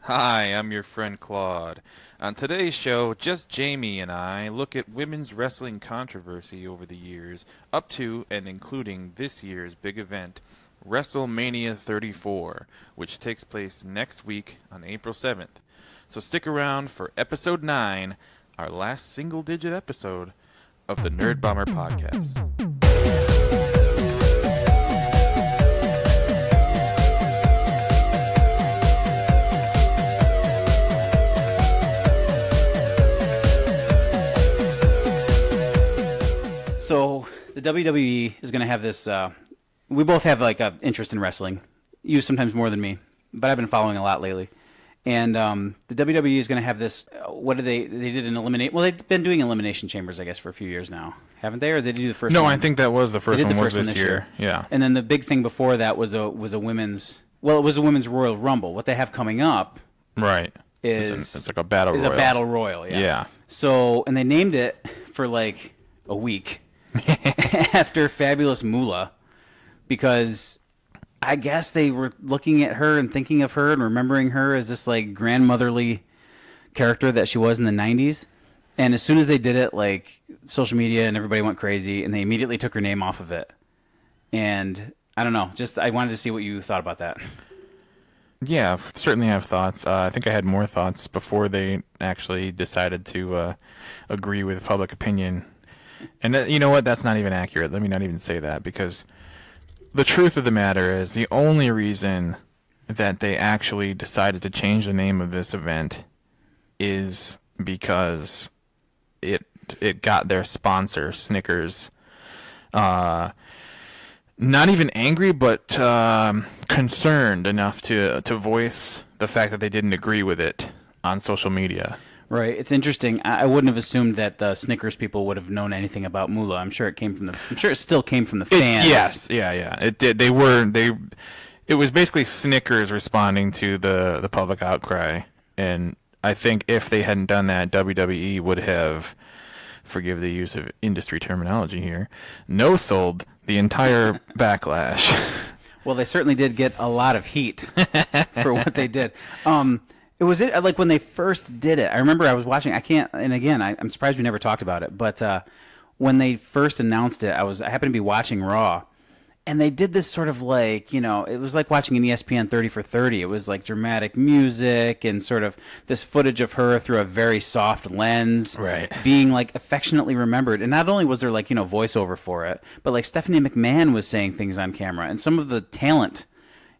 Hi, I'm your friend Claude. On today's show, just Jamie and I look at women's wrestling controversy over the years, up to and including this year's big event, Wrestlemania 34, which takes place next week on April 7th. So stick around for episode 9, our last single-digit episode of the N.E.R.D.Bomber podcast. So the WWE is going to have this. We both have like an interest in wrestling. You sometimes more than me, but I've been following a lot lately. And the WWE is going to have this. What did they? They did an eliminate. Well, they've been doing elimination chambers, I guess, for a few years now, haven't they? Or did they do the first? No, one? I think that was the first one. The Was first this year? Yeah. And then the big thing before that was a women's. Well, it was a women's Royal Rumble. What they have coming up, Right. is It's like a battle royal. a battle royal. Yeah. Yeah. So, and they named it for like a week after Fabulous Moolah, because I guess they were looking at her and thinking of her and remembering her as this like grandmotherly character that she was in the 90s. And as soon as they did it, like social media and everybody went crazy, and they immediately took her name off of it. And I don't know, just I wanted to see what you thought about that. Yeah, certainly have thoughts. I think I had more thoughts before they actually decided to agree with public opinion. And you know what? That's not even accurate. Let me not even say that, because the truth of the matter is the only reason that they actually decided to change the name of this event is because it got their sponsor, Snickers, not even angry, but concerned enough to voice the fact that they didn't agree with it on social media. Right. It's interesting. I wouldn't have assumed that the Snickers people would have known anything about Moolah. I'm sure it still came from the fans. Yes. Yeah. It did. It was basically Snickers responding to the public outcry, and I think if they hadn't done that, WWE would have, forgive the use of industry terminology here, no-sold the entire backlash. Well, they certainly did get a lot of heat for what they did. It was like when they first did it. I remember I was watching. I'm surprised we never talked about it. But when they first announced it, I happened to be watching Raw, and they did this sort of like, it was like watching an ESPN 30 for 30. It was like dramatic music and sort of this footage of her through a very soft lens, Right. being like affectionately remembered. And not only was there like voiceover for it, but like Stephanie McMahon was saying things on camera, and some of the talent.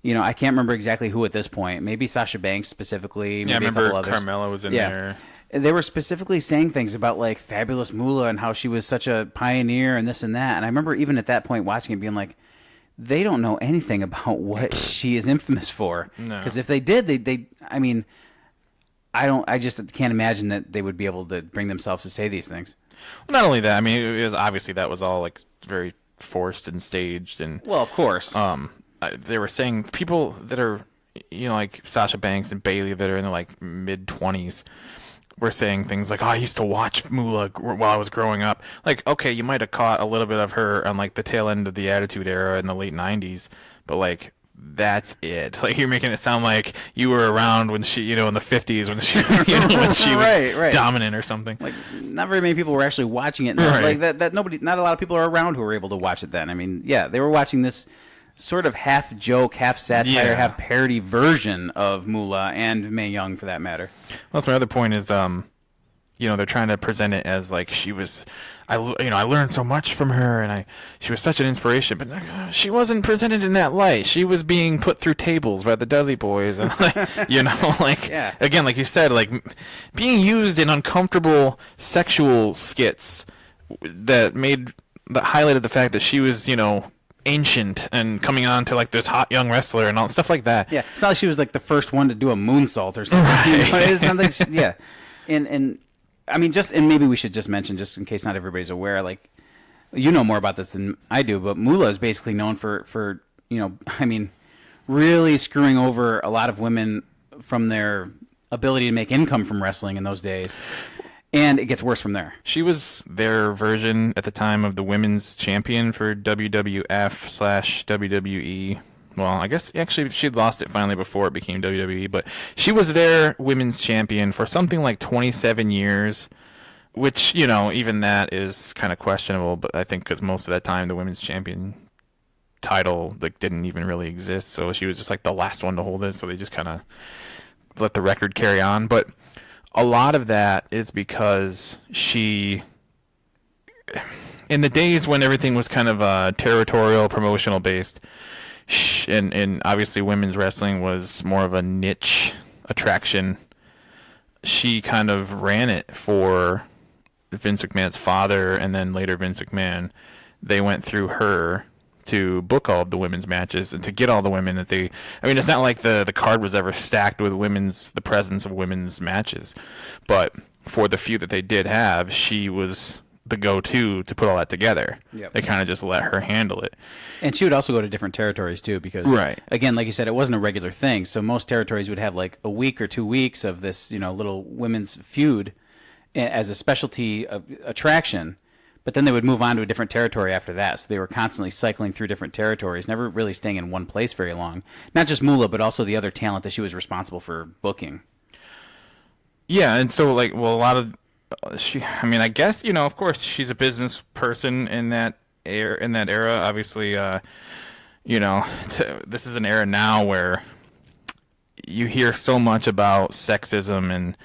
I can't remember exactly who at this point. Maybe Sasha Banks specifically. Maybe Yeah, I remember a couple others. Carmella was in there. They were specifically saying things about like Fabulous Moolah and how she was such a pioneer and this and that. And I remember even at that point watching it being like, they don't know anything about what she is infamous for. No. Because if they did, I just can't imagine that they would be able to bring themselves to say these things. Well, not only that, I mean, it was obviously that was all like very forced and staged, and Well, of course. they were saying people that are, like Sasha Banks and Bailey that are in their like mid-20s were saying things like, "Oh, I used to watch Moolah while I was growing up." Like, okay, you might have caught a little bit of her on like the tail end of the Attitude Era in the late '90s, but like that's it. Like you're making it sound like you were around when she, in the '50s when she, when she was Right. dominant or something. Like, not very many people were actually watching it. Right. Like not a lot of people are around who were able to watch it then. I mean, yeah, they were watching this sort of half joke, half satire, Yeah. half parody version of Moolah and Mae Young, for that matter. Well, that's my other point is, they're trying to present it as like she was, I learned so much from her, and she was such an inspiration, but she wasn't presented in that light. She was being put through tables by the Dudley Boys, and Yeah. again, like you said, like being used in uncomfortable sexual skits that highlighted the fact that she was, ancient and coming on to like this hot young wrestler and all stuff like that. Yeah, it's not like she was like the first one to do a moonsault or something. Right. It's not like yeah, and I mean, and maybe we should just mention, just in case not everybody's aware, like you know more about this than I do, but Moolah is basically known for really screwing over a lot of women from their ability to make income from wrestling in those days. And it gets worse from there. She was their version at the time of the women's champion for WWF/WWE. well, I guess actually she'd lost it finally before it became WWE, but she was their women's champion for something like 27 years, which, you know, even that is kind of questionable, but I think because most of that time the women's champion title like didn't even really exist, so she was just like the last one to hold it, so they just kind of let the record carry on. But a lot of that is because she, in the days when everything was kind of territorial, promotional based, and obviously women's wrestling was more of a niche attraction, she kind of ran it for Vince McMahon's father, and then later Vince McMahon. They went through her to book all of the women's matches and to get all the women that they. I mean, it's not like the card was ever stacked with the presence of women's matches, but for the few that they did have, she was the go-to to put all that together. Yep. They kind of just let her handle it. And she would also go to different territories too, because again, like you said, it wasn't a regular thing. So most territories would have like a week or 2 weeks of this, you know, little women's feud as a specialty attraction. But then they would move on to a different territory after that. So they were constantly cycling through different territories, never really staying in one place very long. Not just Moolah, but also the other talent that she was responsible for booking. Yeah, and so like, well, a lot of I mean, I guess, you know, of course, she's a business person in that era. Obviously, you know, this is an era now where you hear so much about sexism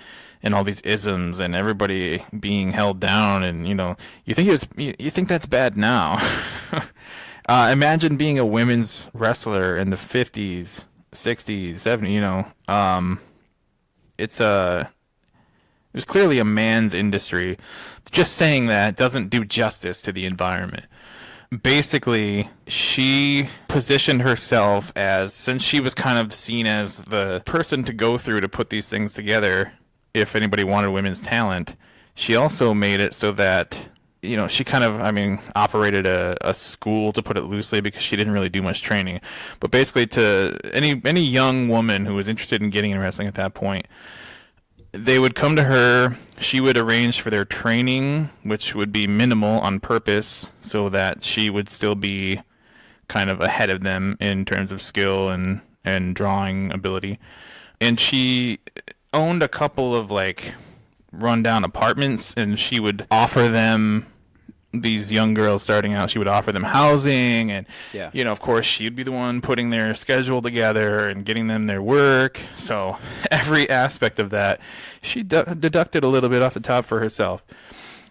and all these isms and everybody being held down, and you know, you think that's bad now. Imagine being a women's wrestler in the 50s, 60s, 70s. You know, it was clearly a man's industry. Just saying that doesn't do justice to the environment. Basically, she positioned herself as, since she was kind of seen as the person to go through to put these things together if anybody wanted women's talent, she also made it so that, you know, she kind of, I mean, operated a school, to put it loosely, because she didn't really do much training. But basically, to any young woman who was interested in getting in wrestling at that point, they would come to her. She would arrange for their training, which would be minimal on purpose, so that she would still be kind of ahead of them in terms of skill and drawing ability. And she owned a couple of like rundown apartments, and she would offer them, these young girls starting out, she would offer them housing, and you know, of course, she'd be the one putting their schedule together and getting them their work. So every aspect of that, she deducted a little bit off the top for herself.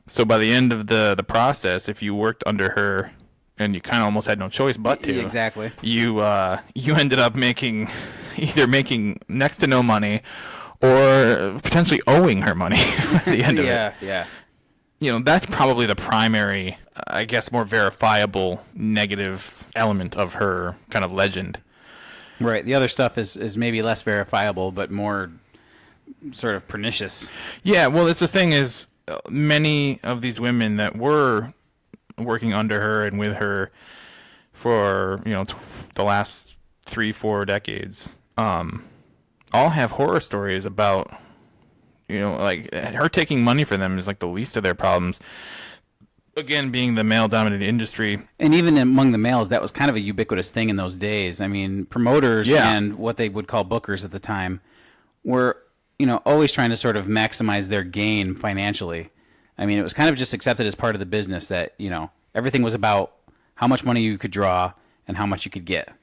So by the end of the process, if you worked under her, and you kind of almost had no choice but to, exactly, you ended up either making next to no money or potentially owing her money at the end of it. Yeah. You know, that's probably the primary, I guess, more verifiable negative element of her kind of legend. Right. The other stuff is maybe less verifiable, but more sort of pernicious. Yeah, well, it's the thing is, many of these women that were working under her and with her for, you know, the last 3-4 decades, all have horror stories about, you know, like her taking money for them is like the least of their problems. Again, being the male-dominated industry. And even among the males, that was kind of a ubiquitous thing in those days. I mean, promoters and what they would call bookers at the time were, you know, always trying to sort of maximize their gain financially. I mean, it was kind of just accepted as part of the business that, you know, everything was about how much money you could draw and how much you could get.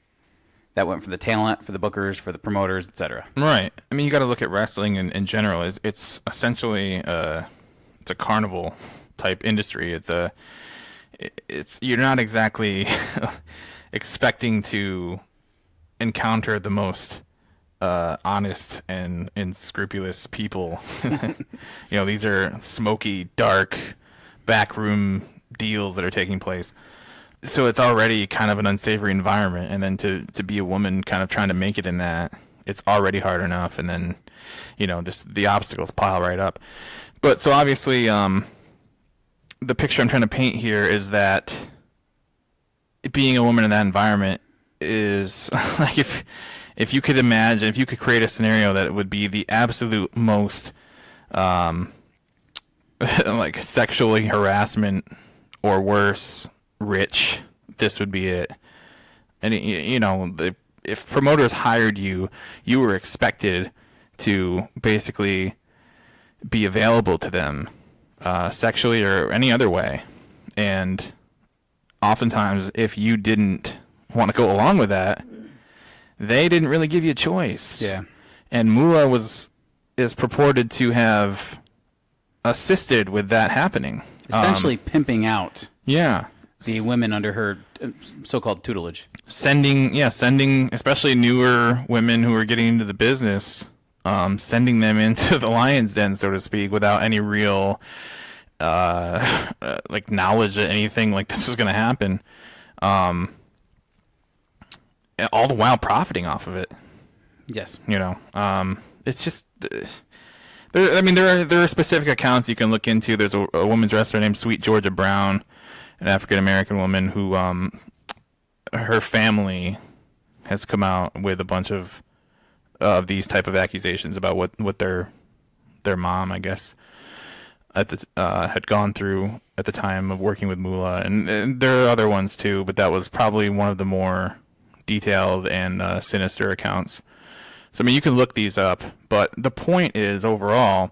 That went for the talent, for the bookers, for the promoters, etc. Right. I mean, you got to look at wrestling in general. It's essentially it's a carnival type industry. It's you're not exactly expecting to encounter the most honest and scrupulous people. You know, these are smoky, dark, backroom deals that are taking place. So it's already kind of an unsavory environment, and then to be a woman kind of trying to make it in that, it's already hard enough, and then, you know, just the obstacles pile right up. But so obviously, the picture I'm trying to paint here is that being a woman in that environment is like, if you could imagine, if you could create a scenario that it would be the absolute most like sexually harassment or worse, rich, this would be it. And you know, if promoters hired you, you were expected to basically be available to them sexually or any other way. And oftentimes, if you didn't want to go along with that, they didn't really give you a choice. Yeah. And Moolah is purported to have assisted with that happening. Essentially pimping out Yeah. the women under her so-called tutelage. Sending, especially newer women who are getting into the business, sending them into the lion's den, so to speak, without any real like knowledge that anything like this was going to happen. All the while profiting off of it. Yes. It's just there are specific accounts you can look into. There's a women's wrestler named Sweet Georgia Brown, an African American woman who her family has come out with a bunch of these type of accusations about what their mom, I guess, had gone through at the time of working with Moolah, and there are other ones too, but that was probably one of the more detailed and sinister accounts. So, I mean, you can look these up, but the point is overall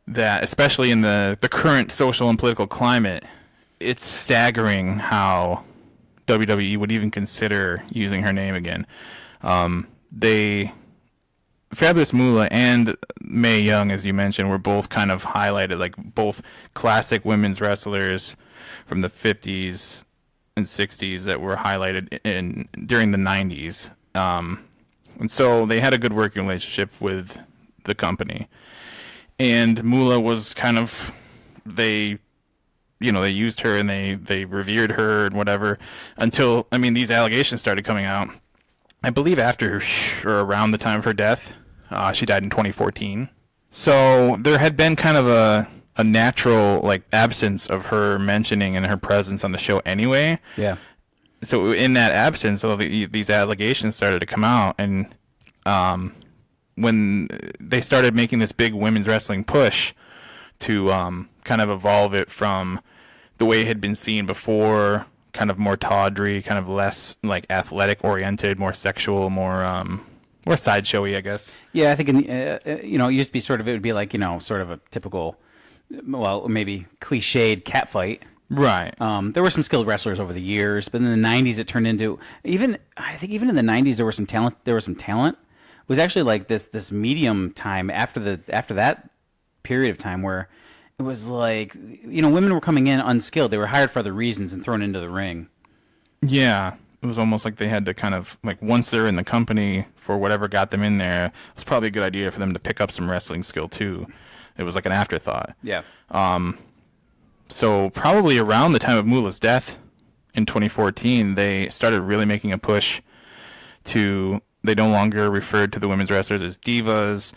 that, especially in the current social and political climate, it's staggering how WWE would even consider using her name again. Fabulous Moolah and Mae Young, as you mentioned, were both kind of highlighted, like both classic women's wrestlers from the 50s and 60s that were highlighted during the 90s. And so they had a good working relationship with the company. And Moolah was kind of, they used her and they revered her and whatever until, I mean, these allegations started coming out. I believe after or around the time of her death. She died in 2014. So there had been kind of a natural like absence of her mentioning and her presence on the show anyway. Yeah. So in that absence, these allegations started to come out, and when they started making this big women's wrestling push to kind of evolve it from the way it had been seen before, kind of more tawdry, kind of less like athletic oriented, more sexual, more sideshowy, I guess. Yeah, I think it used to be it would be like, sort of a typical, well, maybe cliched catfight. Right. There were some skilled wrestlers over the years, but in the 90s it turned into even in the 90s there was some talent. It was actually like this medium time after that period of time where it was like, women were coming in unskilled. They were hired for other reasons and thrown into the ring. Yeah. It was almost like they had to kind of, like, once they're in the company for whatever got them in there, it was probably a good idea for them to pick up some wrestling skill, too. It was like an afterthought. Yeah. So probably around the time of Moolah's death in 2014, they started really making a push to, they no longer referred to the women's wrestlers as divas.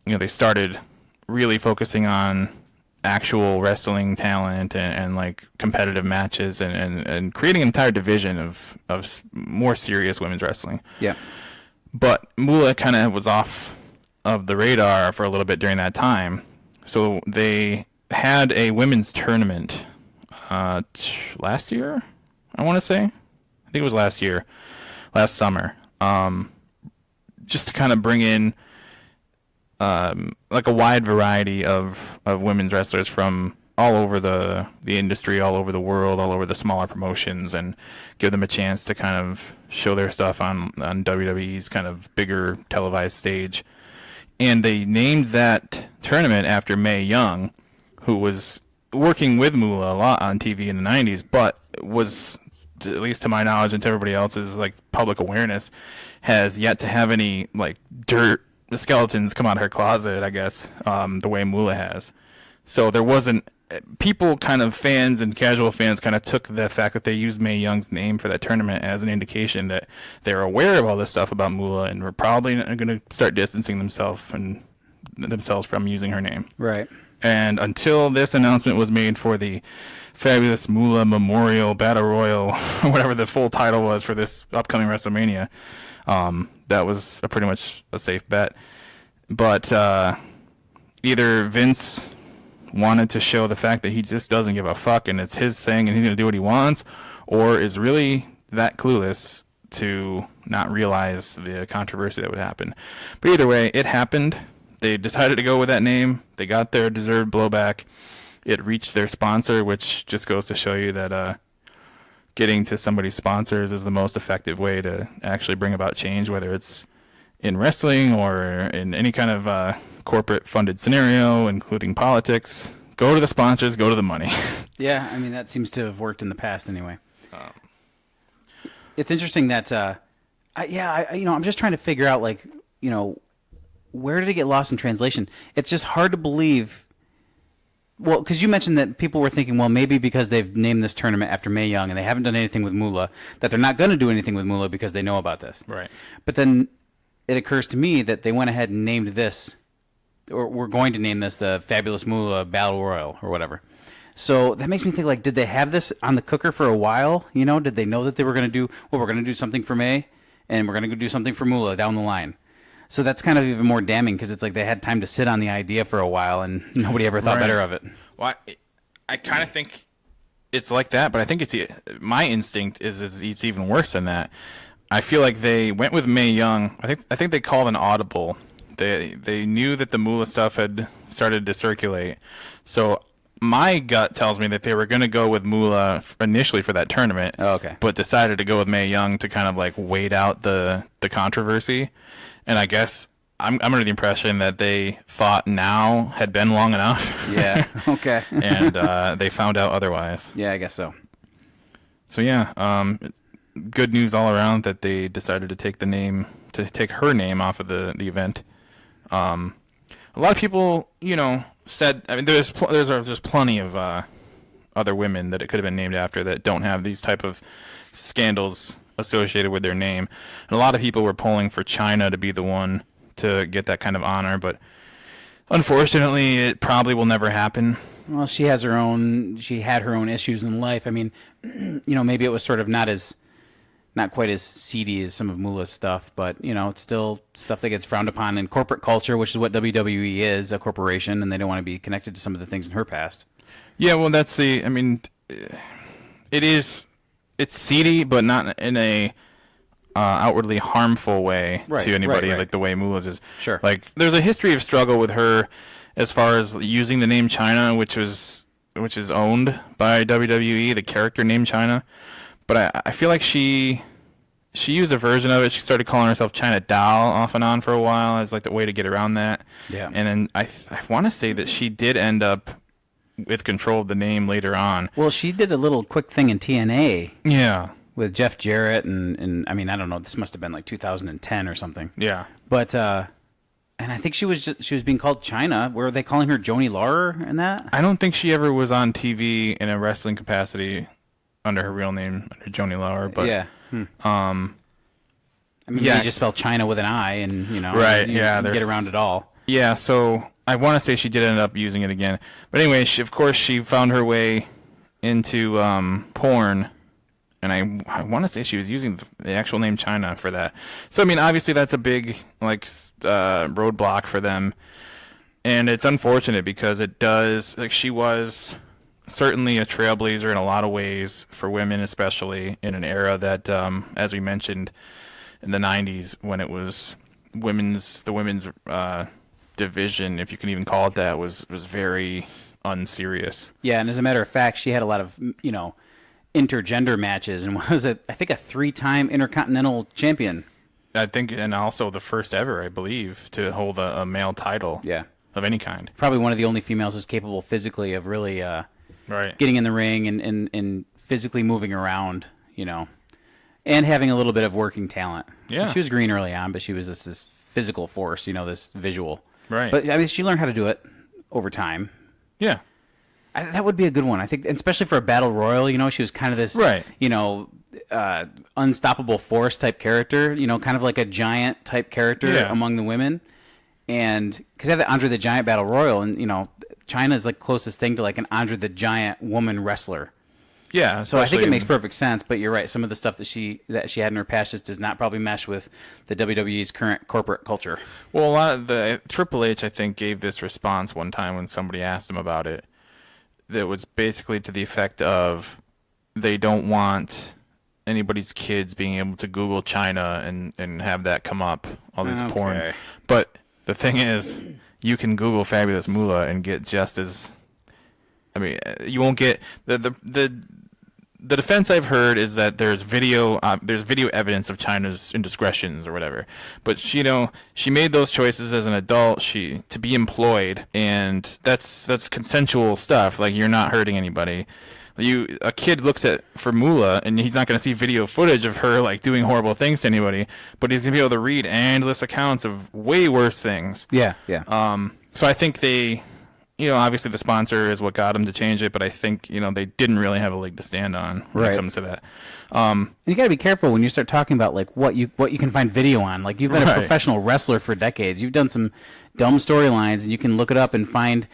They started really focusing on actual wrestling talent and like competitive matches and creating an entire division of more serious women's wrestling. Yeah. But Moolah kind of was off of the radar for a little bit during that time. So they had a women's tournament last year, I want to say. I think it was last summer. Just to kind of bring in like a wide variety of women's wrestlers from all over the industry, all over the world, all over the smaller promotions, and give them a chance to kind of show their stuff on WWE's kind of bigger televised stage. And they named that tournament after Mae Young, who was working with Moolah a lot on TV in the 90s, but was, at least to my knowledge and to everybody else's like public awareness, has yet to have any like skeletons come out of her closet, I guess, the way Moolah has. So there wasn't, people kind of, fans and casual fans kind of took the fact that they used Mae Young's name for that tournament as an indication that they're aware of all this stuff about Moolah and were probably going to start distancing themselves from using her name. Right. And until this announcement was made for the Fabulous Moolah Memorial Battle Royal, whatever the full title was for this upcoming WrestleMania, that was pretty much a safe bet. But either Vince wanted to show the fact that he just doesn't give a fuck and it's his thing and he's going to do what he wants, or is really that clueless to not realize the controversy that would happen. But either way, it happened. They decided to go with that name. They got their deserved blowback. It reached their sponsor, which just goes to show you that getting to somebody's sponsors is the most effective way to actually bring about change, whether it's in wrestling or in any kind of corporate-funded scenario, including politics. Go to the sponsors, go to the money. Yeah, I mean, that seems to have worked in the past anyway. It's interesting that, I'm just trying to figure out, like, where did it get lost in translation? It's just hard to believe. Well, because you mentioned that people were thinking, well, maybe because they've named this tournament after Mae Young and they haven't done anything with Moolah, that they're not going to do anything with Moolah because they know about this. Right. But then it occurs to me that they went ahead and named this, or we're going to name this the Fabulous Moolah Battle Royal or whatever. So that makes me think, like, did they have this on the cooker for a while? Did they know that they were going to do, we're going to do something for May, and we're going to go do something for Moolah down the line? So that's kind of even more damning, because it's like they had time to sit on the idea for a while, and nobody ever thought better of it. Well, I kind of think it's like that, but I think my instinct is it's even worse than that. I feel like they went with Mae Young. I think they called an audible. They knew that the Moolah stuff had started to circulate, so my gut tells me that they were going to go with Moolah initially for that tournament. Oh, okay. But decided to go with Mae Young to kind of like wait out the controversy. And I guess I'm under the impression that they thought now had been long enough. Yeah. Okay. And they found out otherwise. Yeah, I guess so. So yeah, good news all around that they decided to take take her name off of the event. A lot of people, said, I mean, there's plenty of other women that it could have been named after that don't have these type of scandals associated with their name. And a lot of people were pulling for Chyna to be the one to get that kind of honor, but unfortunately, it probably will never happen. Well, she had her own issues in life. I mean, maybe it was sort of not quite as seedy as some of Moolah's stuff, but, it's still stuff that gets frowned upon in corporate culture, which is what W.W.E is, a corporation, and they don't want to be connected to some of the things in her past. Yeah, well, it's seedy, but not in a outwardly harmful way to anybody, like the way Moolah's is. Sure. Like, there's a history of struggle with her as far as using the name Chyna, which is owned by WWE, the character name Chyna. But I feel like she used a version of it. She started calling herself Chyna Doll off and on for a while as like the way to get around that. Yeah. And then I want to say that she did end up with control of the name later on. Well, she did a little quick thing in TNA. Yeah. With Jeff Jarrett and I mean, I don't know. This must have been like 2010 or something. Yeah. But and I think she was being called Chyna. Were they calling her Joni Laurer and that? I don't think she ever was on TV in a wrestling capacity under her real name, under Joni Laurer, but yeah. I mean, yeah, you just spell Chyna with an I, and right, you get around it all. Yeah, so I want to say she did end up using it again, but anyway, of course, she found her way into porn, and I want to say she was using the actual name Chyna for that. So I mean, obviously, that's a big roadblock for them, and it's unfortunate because it does she was certainly a trailblazer in a lot of ways for women, especially in an era that, as we mentioned, in the 90s when it was the women's division, if you can even call it that, was very unserious. Yeah, and as a matter of fact, she had a lot of, intergender matches and was, I think, a 3-time Intercontinental champion. I think, and also the first ever, I believe, to hold a male title of any kind. Probably one of the only females who's capable physically of really... Right. Getting in the ring and physically moving around, and having a little bit of working talent. Yeah. She was green early on, but she was this physical force, this visual. Right. But, I mean, she learned how to do it over time. Yeah. That would be a good one, I think, especially for a battle royal. She was kind of this, unstoppable force type character, kind of like a giant type character among the women. And because I have the Andre the Giant battle royal, and, Chyna is like closest thing to like an Andre the Giant woman wrestler. Yeah, so I think it makes perfect sense. But you're right; some of the stuff that she had in her past just does not probably mesh with the WWE's current corporate culture. Well, a lot of the Triple H, I think, gave this response one time when somebody asked him about it. That was basically to the effect of they don't want anybody's kids being able to Google China and have that come up, all this porn. Okay. But the thing is, you can Google Fabulous Moolah and get just as. I mean, you won't get the defense I've heard is that there's video evidence of China's indiscretions or whatever. But she made those choices as an adult, to be employed, and that's consensual stuff. Like, you're not hurting anybody. A kid looks for Moolah, and he's not going to see video footage of her like doing horrible things to anybody, but he's going to be able to read endless accounts of way worse things. Yeah. So I think they, obviously the sponsor is what got them to change it, but I think, they didn't really have a leg to stand on when it comes to that. And you got to be careful when you start talking about like what you can find video on. Like, you've been a professional wrestler for decades. You've done some dumb storylines, and you can look it up and find,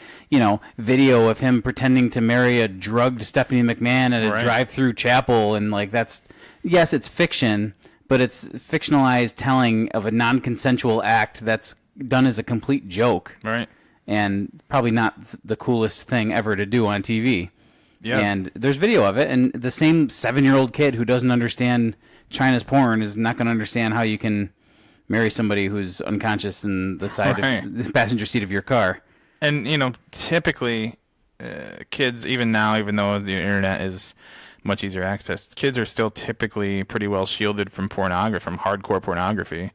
video of him pretending to marry a drugged Stephanie McMahon at a drive-through chapel, and like yes, it's fiction, but it's fictionalized telling of a non-consensual act that's done as a complete joke. Right. And probably not the coolest thing ever to do on TV. Yeah. And there's video of it, and the same 7-year-old kid who doesn't understand China's porn is not going to understand how you can marry somebody who's unconscious in the side of the passenger seat of your car. And, typically, kids, even now, even though the internet is much easier access, kids are still typically pretty well shielded from pornography, from hardcore pornography.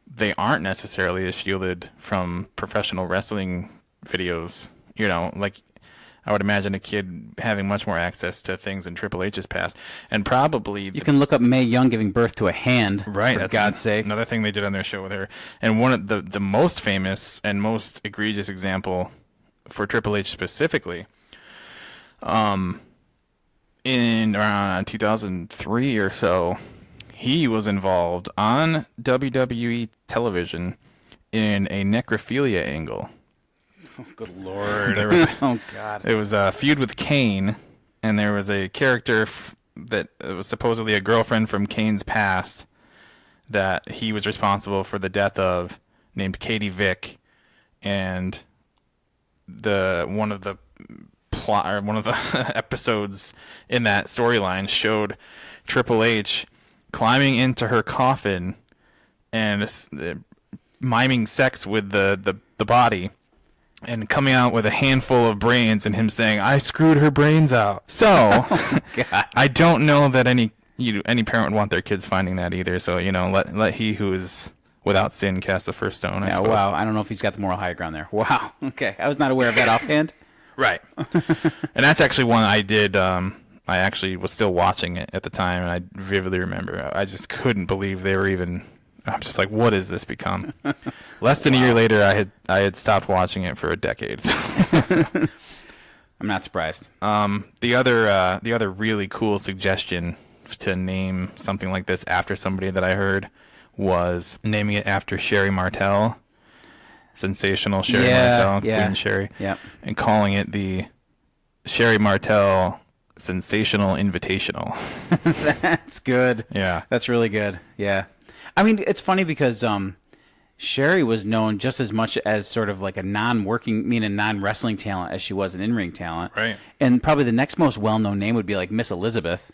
They aren't necessarily as shielded from professional wrestling videos. Like, I would imagine a kid having much more access to things in Triple H's past. And probably... You can look up Mae Young giving birth to a hand, right, for God's sake. Another thing they did on their show with her. And one of the most famous and most egregious example for Triple H specifically, in around 2003 or so, he was involved on WWE television in a necrophilia angle. Oh, good Lord. Oh, God. It was a feud with Kane, and there was a character that was supposedly a girlfriend from Kane's past that he was responsible for the death of, named Katie Vick, and one of the episodes in that storyline showed Triple H climbing into her coffin and miming sex with the body and coming out with a handful of brains and him saying, "I screwed her brains out." So I don't know that any parent would want their kids finding that either. So, let he who is without sin cast the first stone, I suppose. Wow. I don't know if he's got the moral high ground there. Wow. Okay. I was not aware of that offhand. Right. And that's actually one I did. I actually was still watching it at the time, and I vividly remember. I just couldn't believe they were even. I'm just like, what has this become? Less than a year later, I had stopped watching it for a decade. So. I'm not surprised. The other really cool suggestion to name something like this after somebody that I heard was naming it after Sherry Martel, sensational Sherry Martel, Queen Sherry, and calling it the Sherry Martel Sensational Invitational. That's good. Yeah. That's really good. Yeah. I mean, it's funny because Sherry was known just as much as sort of like a non-wrestling talent as she was an in-ring talent. Right. And probably the next most well-known name would be like Miss Elizabeth,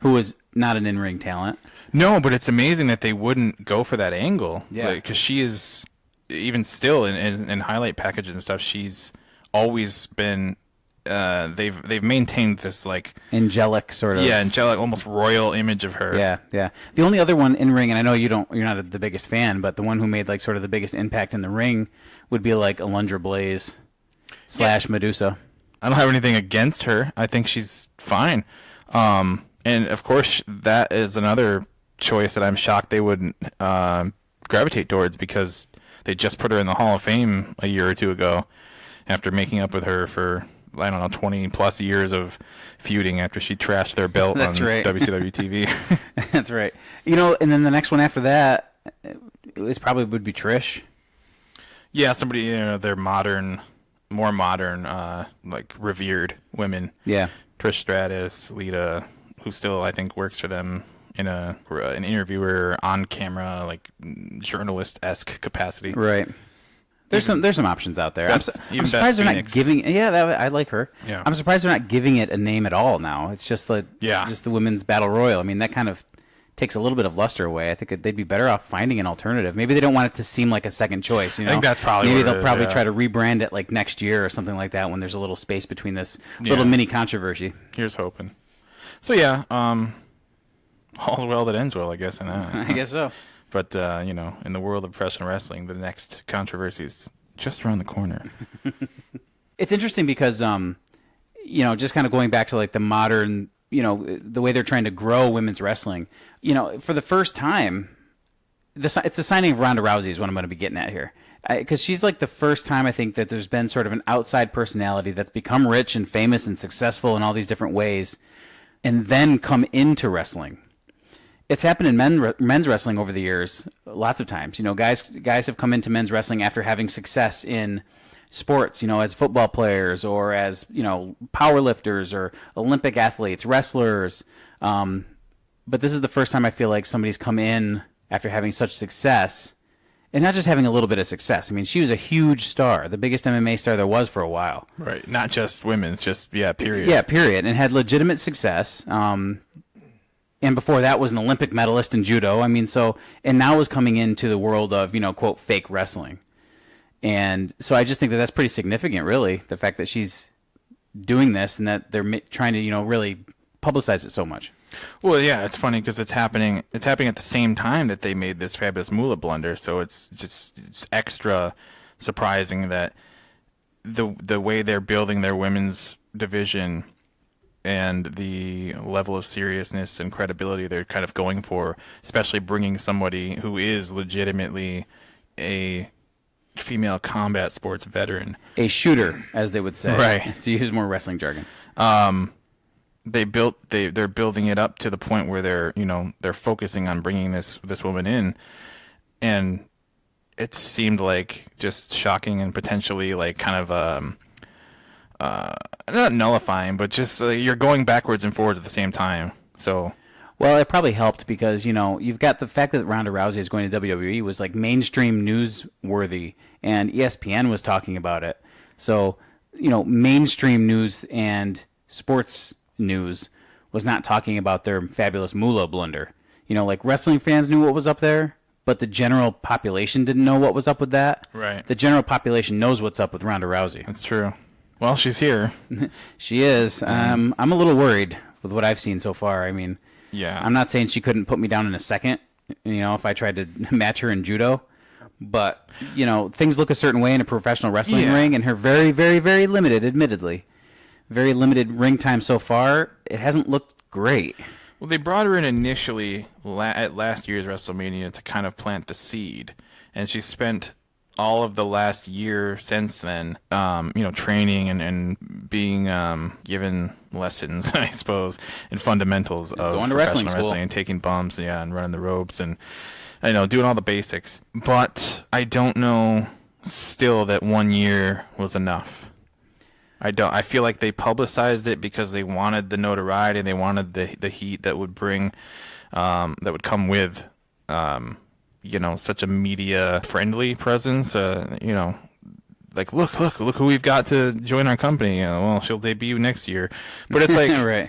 who was not an in-ring talent. No, but it's amazing that they wouldn't go for that angle. Yeah. Because she is, even still in highlight packages and stuff, she's always been... they've maintained this like angelic sort of angelic, almost royal image of her. Yeah. The only other one in ring, and I know you're not the biggest fan, but the one who made like sort of the biggest impact in the ring would be like Alundra Blayze / Madusa. I don't have anything against her. I think she's fine. And of course, that is another choice that I'm shocked they wouldn't gravitate towards, because they just put her in the Hall of Fame a year or two ago after making up with her for, I don't know, 20 plus years of feuding after she trashed their belt on WCW TV. That's right. And then the next one after that would be Trish. Yeah, somebody, they're more modern, like revered women. Yeah. Trish Stratus, Lita, who still I think works for them in an interviewer on camera, like journalist-esque capacity. Right. There's some options out there. I'm surprised they're Phoenix. not giving. Yeah, I like her. Yeah. I'm surprised they're not giving it a name at all now. It's just just the women's battle royal. I mean, that kind of takes a little bit of luster away. I think they'd be better off finding an alternative. Maybe they don't want it to seem like a second choice. You know? I think that's probably maybe what they'll it probably is, try to rebrand it like next year or something like that when there's a little space between this little mini controversy. Here's hoping. So yeah, all's well that ends well, I guess. I guess so. But in the world of professional wrestling, the next controversy is just around the corner. It's interesting because just kind of going back to like the modern, the way they're trying to grow women's wrestling. For the first time, it's the signing of Ronda Rousey is what I'm going to be getting at here. Because she's like the first time I think that there's been sort of an outside personality that's become rich and famous and successful in all these different ways and then come into wrestling. It's happened in men's wrestling over the years lots of times. Guys have come into men's wrestling after having success in sports, as football players or as, power lifters or Olympic athletes, wrestlers. But this is the first time I feel like somebody's come in after having such success and not just having a little bit of success. I mean, she was a huge star, the biggest MMA star there was for a while. Right. Not just women's, period. Yeah, period. And had legitimate success. And before that was an Olympic medalist in judo. I mean, and now is coming into the world of, quote, fake wrestling. And so I just think that that's pretty significant, really, the fact that she's doing this and that they're trying to, really publicize it so much. Well, yeah, it's funny because it's happening at the same time that they made this Fabulous Moolah blunder, so it's extra surprising that the way they're building their women's division and the level of seriousness and credibility they're kind of going for, especially bringing somebody who is legitimately a female combat sports veteran. A shooter, as they would say. Right. To use more wrestling jargon. They're building it up to the point where they're focusing on bringing this woman in, and it seemed like just shocking and potentially like kind of not nullifying, but just you're going backwards and forwards at the same time. So, well, it probably helped because you've got the fact that Ronda Rousey is going to WWE was like mainstream newsworthy, and ESPN was talking about it. So, mainstream news and sports news was not talking about their Fabulous Moolah blunder. Like wrestling fans knew what was up there, but the general population didn't know what was up with that. Right. The general population knows what's up with Ronda Rousey. That's true. Well, she's here. She is. I'm a little worried with what I've seen so far. I mean, yeah. I'm not saying she couldn't put me down in a second, if I tried to match her in judo. But, things look a certain way in a professional wrestling ring, and her very, very, very limited, admittedly, very limited ring time so far, it hasn't looked great. Well, they brought her in initially at last year's WrestleMania to kind of plant the seed, and she spent all of the last year since then, training and being given lessons, I suppose, in fundamentals of going to professional wrestling and taking bumps, and running the ropes and doing all the basics. But I don't know still that 1 year was enough. I feel like they publicized it because they wanted the notoriety, they wanted the heat that would bring, that would come with, such a media friendly presence. Like look who we've got to join our company. Well, she'll debut next year, but it's like right.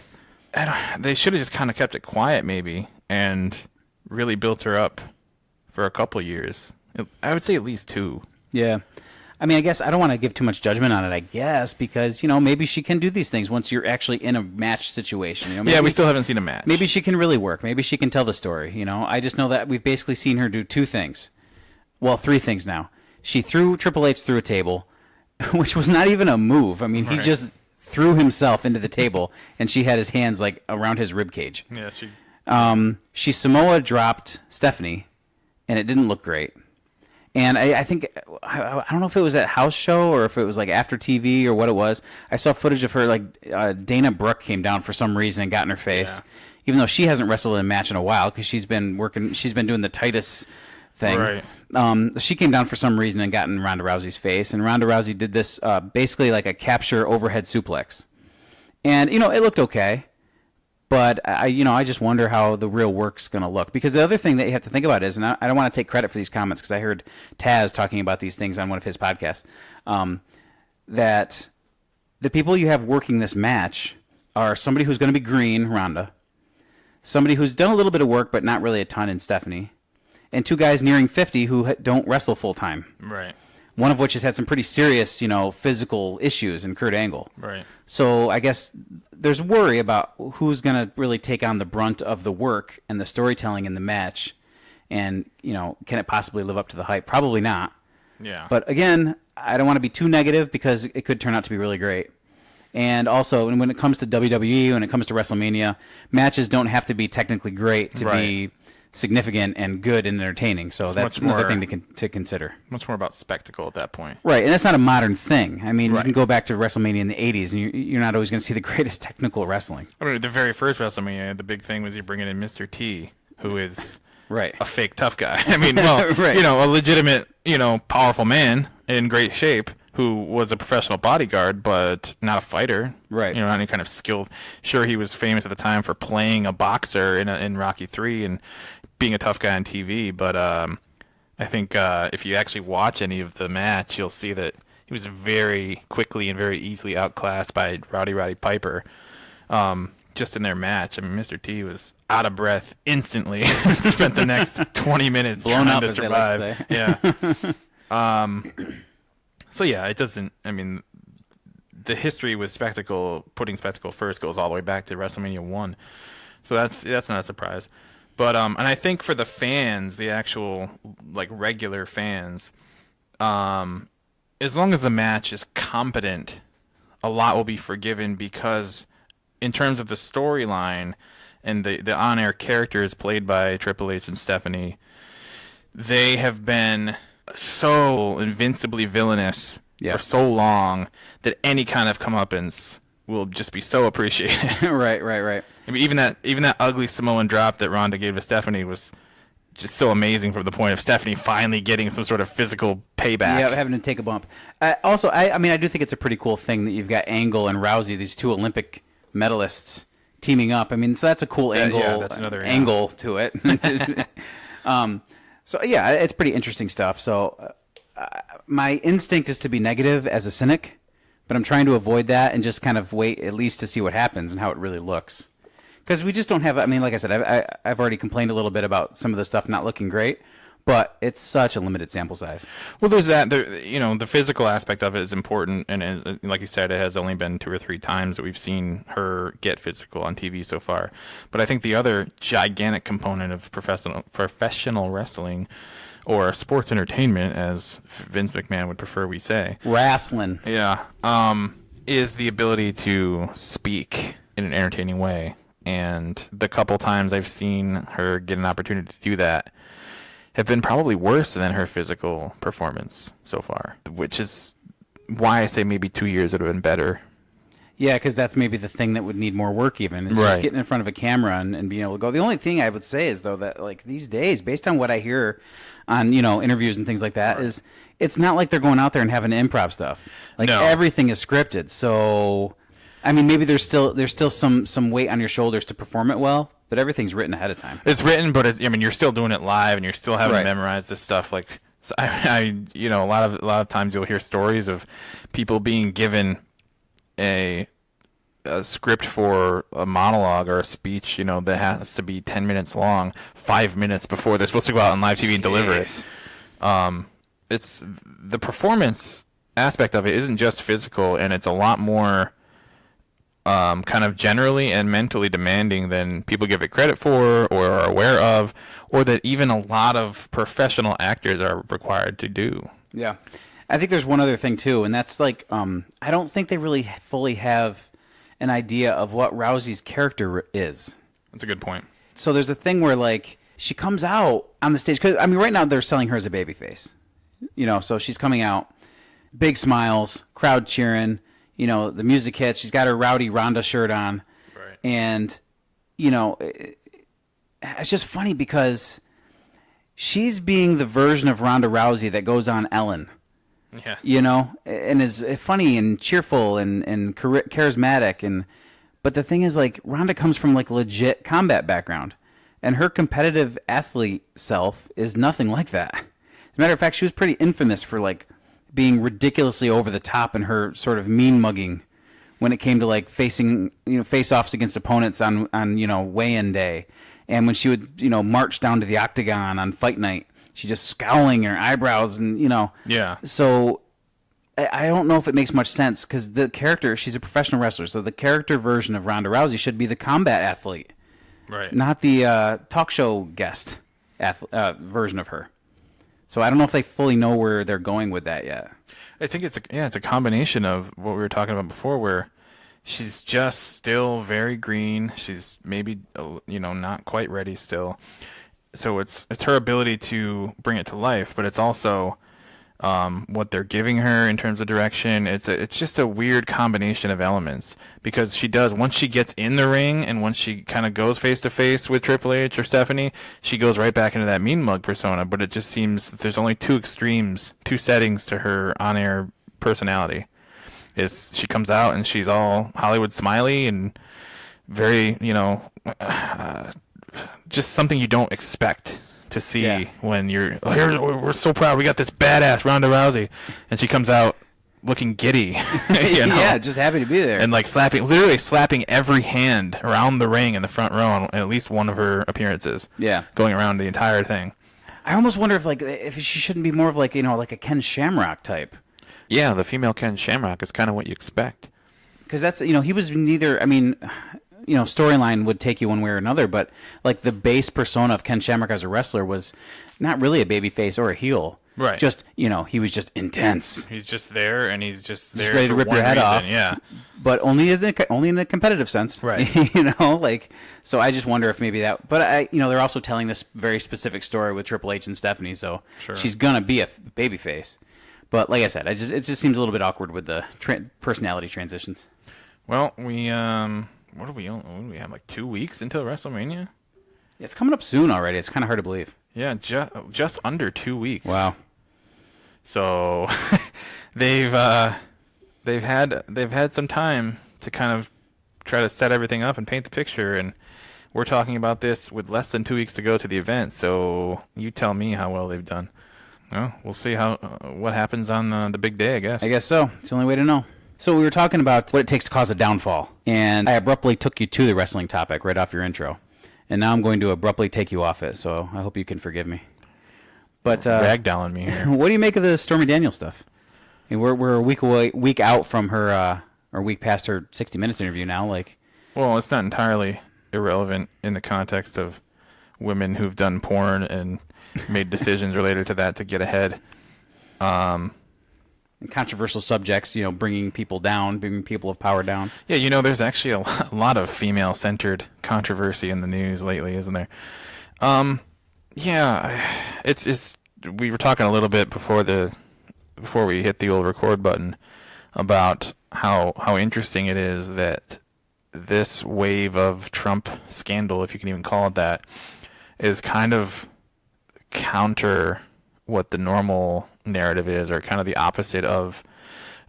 They should have just kind of kept it quiet maybe and really built her up for a couple years. I would say at least 2. Yeah. I mean, I guess I don't want to give too much judgment on it, I guess, because, maybe she can do these things once you're actually in a match situation. Yeah, we still haven't seen a match. Maybe she can really work. Maybe she can tell the story, I just know that we've basically seen her do 2 things. Well, 3 things now. She threw Triple H through a table, which was not even a move. I mean, he just threw himself into the table, and she had his hands, like, around his ribcage. Yeah, she Samoa dropped Stephanie, and it didn't look great. And I think, I don't know if it was at house show or if it was like after TV or what it was. I saw footage of her, like Dana Brooke came down for some reason and got in her face. Yeah. Even though she hasn't wrestled in a match in a while because she's been doing the Titus thing. Right. She came down for some reason and got in Ronda Rousey's face. And Ronda Rousey did this basically like a capture overhead suplex. And, it looked okay. But I just wonder how the real work's going to look. Because the other thing that you have to think about is, and I don't want to take credit for these comments because I heard Taz talking about these things on one of his podcasts, that the people you have working this match are somebody who's going to be green, Ronda, somebody who's done a little bit of work but not really a ton in Stephanie, and two guys nearing 50 who don't wrestle full time. Right. One of which has had some pretty serious, physical issues in Kurt Angle. Right. So I guess there's worry about who's going to really take on the brunt of the work and the storytelling in the match. And, can it possibly live up to the hype? Probably not. Yeah. But again, I don't want to be too negative because it could turn out to be really great. And also, when it comes to WWE, when it comes to WrestleMania, matches don't have to be technically great to be significant and good and entertaining. So that's another thing to consider. Much more about spectacle at that point. Right, and that's not a modern thing. I mean, you can go back to WrestleMania in the 80s, and you're not always going to see the greatest technical wrestling. I mean, the very first WrestleMania, the big thing was you bringing in Mr. T, who is a fake tough guy. I mean, well, a legitimate, powerful man in great shape who was a professional bodyguard, but not a fighter. Right. Not any kind of skill. Sure, he was famous at the time for playing a boxer in Rocky III and being a tough guy on TV, but I think if you actually watch any of the match, you'll see that he was very quickly and very easily outclassed by Roddy Piper. Just in their match, I mean, Mr. T was out of breath instantly. Spent the next 20 minutes blown trying up, to as survive. they like to say. Yeah. So yeah, it doesn't. I mean, the history with putting spectacle first goes all the way back to WrestleMania 1. So that's not a surprise. But and I think for the fans, the actual regular fans, as long as the match is competent, a lot will be forgiven because in terms of the storyline and the on-air characters played by Triple H and Stephanie, they have been so invincibly villainous for so long that any kind of comeuppance will just be so appreciated. Right. I mean, even that ugly Samoan drop that Ronda gave to Stephanie was just so amazing from the point of Stephanie finally getting some sort of physical payback. Yeah, having to take a bump. Also, I do think it's a pretty cool thing that you've got Angle and Rousey, these two Olympic medalists, teaming up. I mean, so that's a cool angle. Yeah, that's another angle to it. So yeah, it's pretty interesting stuff. So my instinct is to be negative as a cynic, but I'm trying to avoid that and just kind of wait at least to see what happens and how it really looks. Because we just don't have, I mean, like I said, I've already complained a little bit about some of the stuff not looking great, but it's such a limited sample size. Well, there's that. The physical aspect of it is important, and like you said, it has only been 2 or 3 times that we've seen her get physical on TV so far. But I think the other gigantic component of professional wrestling, or sports entertainment, as Vince McMahon would prefer we say, wrestling, is the ability to speak in an entertaining way. And the couple times I've seen her get an opportunity to do that have been probably worse than her physical performance so far, which is why I say maybe 2 years would have been better. Yeah, because that's maybe the thing that would need more work even. It's just getting in front of a camera and being able to go. The only thing I would say is, though, that these days, based on what I hear on interviews and things like that, is it's not like they're going out there and having improv stuff. Everything is scripted. So, I mean, maybe there's still some weight on your shoulders to perform it well, but everything's written ahead of time. It's written, but you're still doing it live, and you're still having to memorize this stuff. A lot of times you'll hear stories of people being given a script for a monologue or a speech, that has to be 10 minutes long, 5 minutes before they're supposed to go out on live TV and deliver it. It's the performance aspect of it isn't just physical, and it's a lot more kind of generally and mentally demanding than people give it credit for or are aware of, or that even a lot of professional actors are required to do. Yeah. I think there's one other thing too, and that's I don't think they really fully have an idea of what Rousey's character is. That's a good point. So there's a thing where she comes out on the stage, because I mean right now they're selling her as a babyface. So she's coming out, big smiles, crowd cheering, the music hits, she's got her rowdy Ronda shirt on. Right. And it's just funny because she's being the version of Ronda Rousey that goes on Ellen. Yeah. And is funny and cheerful and charismatic, But the thing is, like, Ronda comes from like legit combat background, and her competitive athlete self is nothing like that. As a matter of fact, she was pretty infamous for like being ridiculously over the top in her sort of mean mugging when it came to like facing, face-offs against opponents on weigh-in day, and when she would march down to the octagon on fight night, she just scowling her eyebrows and Yeah. So I don't know if it makes much sense because the character, she's a professional wrestler, so the character version of Ronda Rousey should be the combat athlete, Right. not the talk show guest version of her. So I don't know if they fully know where they're going with that yet. I think it's a combination of what we were talking about before, where she's just still very green. She's maybe not quite ready still. So it's her ability to bring it to life, but it's also what they're giving her in terms of direction. It's just a weird combination of elements, because she does, once she gets in the ring and once she kind of goes face to face with Triple H or Stephanie, she goes right back into that mean mug persona. But it just seems that there's only two settings to her on-air personality. She comes out and she's all Hollywood smiley and very just something you don't expect to see when you're we're so proud we got this badass Ronda Rousey, and she comes out looking giddy. Yeah, just happy to be there, and like literally slapping every hand around the ring in the front row on at least one of her appearances. Yeah, going around the entire thing. I almost wonder if she shouldn't be more of like like a Ken Shamrock type. Yeah, the female Ken Shamrock is kind of what you expect, because that's he was neither. I mean, storyline would take you one way or another, but like the base persona of Ken Shamrock as a wrestler was not really a babyface or a heel. Right. Just, he was just intense. He's just there, and he's just there ready to rip your head off. Yeah. But only in a competitive sense. Right. So I just wonder if maybe that, but they're also telling this very specific story with Triple H and Stephanie, so sure. She's gonna be a babyface. But like I said, it just seems a little bit awkward with the personality transitions. Well, we what do we have, like 2 weeks until WrestleMania? It's coming up soon already. It's kind of hard to believe. Yeah, just under 2 weeks. Wow. So they've had some time to kind of try to set everything up and paint the picture, and we're talking about this with less than 2 weeks to go to the event. So you tell me how well they've done. Well, we'll see what happens on the big day, I guess. I guess so. It's the only way to know. So we were talking about what it takes to cause a downfall, and I abruptly took you to the wrestling topic right off your intro, and now I'm going to abruptly take you off it, so I hope you can forgive me. But ragdolling me here. What do you make of the Stormy Daniels stuff? I mean, we're a week out from her, or a week past her 60 Minutes interview now. Well, it's not entirely irrelevant in the context of women who've done porn and made decisions related to that to get ahead. And controversial subjects, bringing people down, bringing people of power down. Yeah, there's actually a lot of female-centered controversy in the news lately, isn't there? Yeah, it's we were talking a little bit before we hit the old record button about how interesting it is that this wave of Trump scandal, if you can even call it that, is kind of counter what the normal narrative is, or kind of the opposite of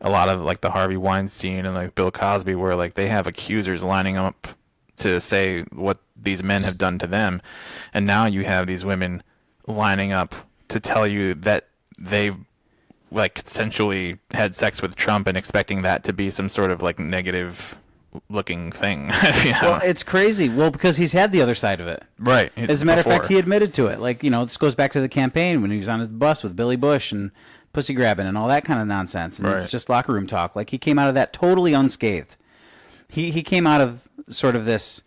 a lot of like the Harvey Weinstein and like Bill Cosby, where like they have accusers lining up to say what these men have done to them, and now you have these women lining up to tell you that they've like consensually had sex with Trump and expecting that to be some sort of like negative looking thing. Well, it's crazy. Well, because he's had the other side of it. Right. As a matter of fact, he admitted to it. This goes back to the campaign when he was on his bus with Billy Bush and pussy grabbing and all that kind of nonsense. And It's just locker room talk. He came out of that totally unscathed. He came out of sort of this,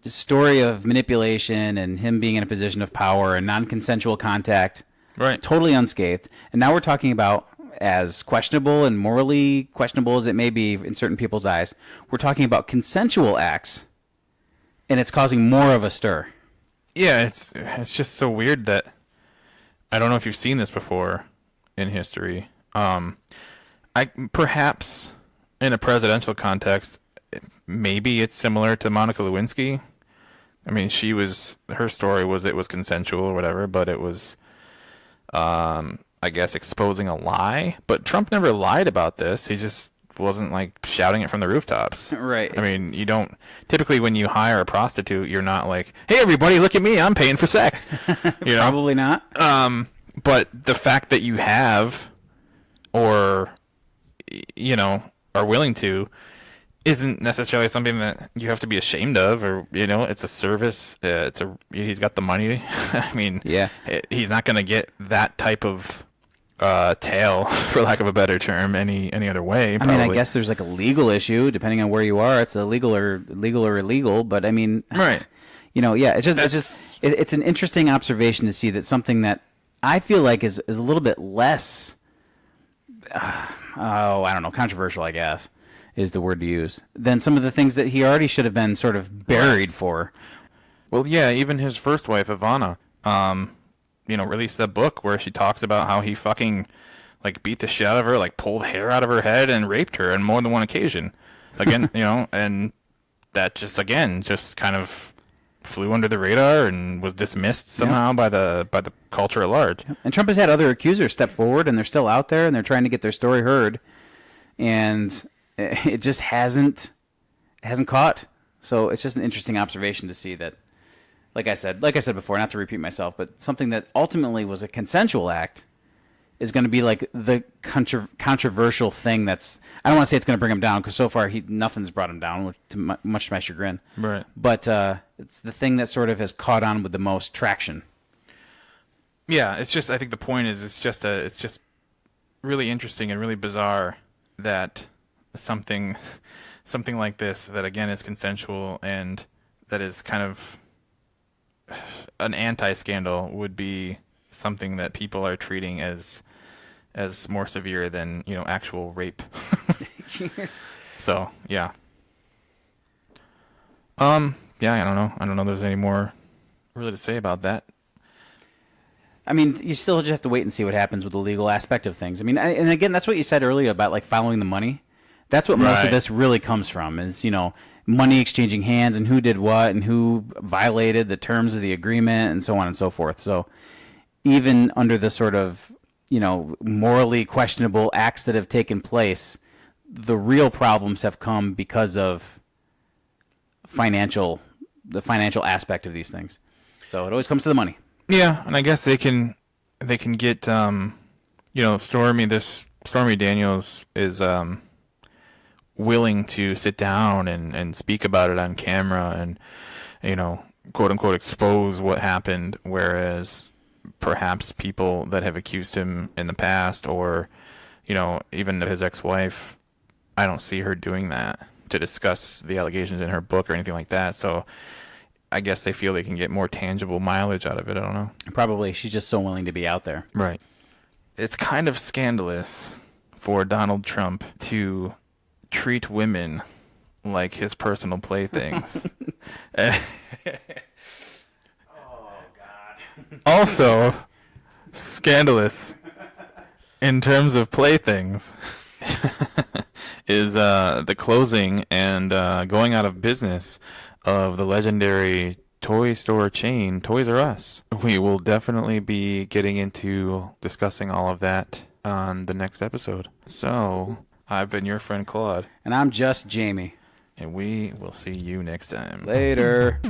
story of manipulation and him being in a position of power and non-consensual contact. Right. Totally unscathed. And now we're talking about, as questionable and morally questionable as it may be in certain people's eyes, we're talking about consensual acts, and it's causing more of a stir. Yeah, it's just so weird that I don't know if you've seen this before in history. Perhaps in a presidential context, maybe it's similar to Monica Lewinsky. I mean, her story was it was consensual or whatever, but it was I guess exposing a lie. But Trump never lied about this. He just wasn't like shouting it from the rooftops. Right. I mean, you don't typically when you hire a prostitute, you're not like, "Hey, everybody, look at me! I'm paying for sex." You know? Probably not. But the fact that you have, or are willing to, isn't necessarily something that you have to be ashamed of, or it's a service. He's got the money. I mean, yeah, he's not going to get that type of tail, for lack of a better term, any other way. Probably. I mean, I guess there's like a legal issue depending on where you are. It's illegal or illegal, but I mean, right? Yeah, it's an interesting observation to see that something that I feel like is a little bit less, I don't know, controversial, I guess, is the word to use, than some of the things that he already should have been sort of buried for. Well, yeah, even his first wife, Ivana, released that book where she talks about how he fucking, like, beat the shit out of her, like, pulled hair out of her head and raped her on more than one occasion. Again, and that just kind of flew under the radar and was dismissed somehow by the culture at large. And Trump has had other accusers step forward, and they're still out there, and they're trying to get their story heard, and it just hasn't caught. So it's just an interesting observation to see that, like I said before, not to repeat myself, but something that ultimately was a consensual act is going to be like the controversial thing that's, I don't want to say it's going to bring him down, because so far nothing's brought him down, much to my chagrin. Right. But it's the thing that sort of has caught on with the most traction. Yeah, it's just, I think the point is, it's just really interesting and really bizarre that something like this, that again is consensual and that is kind of an anti-scandal, would be something that people are treating as more severe than actual rape. So yeah. Yeah, I don't know if there's any more really to say about that. I mean, you still just have to wait and see what happens with the legal aspect of things. I mean, and again, that's what you said earlier about like following the money. That's what most of this really comes from, is money exchanging hands and who did what and who violated the terms of the agreement and so on and so forth. So even under the sort of, morally questionable acts that have taken place, the real problems have come because of the financial aspect of these things. So it always comes to the money. Yeah, and I guess they can get Stormy Daniels is willing to sit down and speak about it on camera and quote unquote expose what happened, whereas perhaps people that have accused him in the past, or even his ex-wife, I don't see her doing that to discuss the allegations in her book or anything like that. So I guess they feel they can get more tangible mileage out of it. I don't know. Probably. She's just so willing to be out there. Right. It's kind of scandalous for Donald Trump to treat women like his personal playthings. Oh, God. Also, scandalous in terms of playthings is the closing and going out of business of the legendary toy store chain Toys R Us. We will definitely be getting into discussing all of that on the next episode. So, I've been your friend Claude. And I'm just Jamie. And we will see you next time. Later.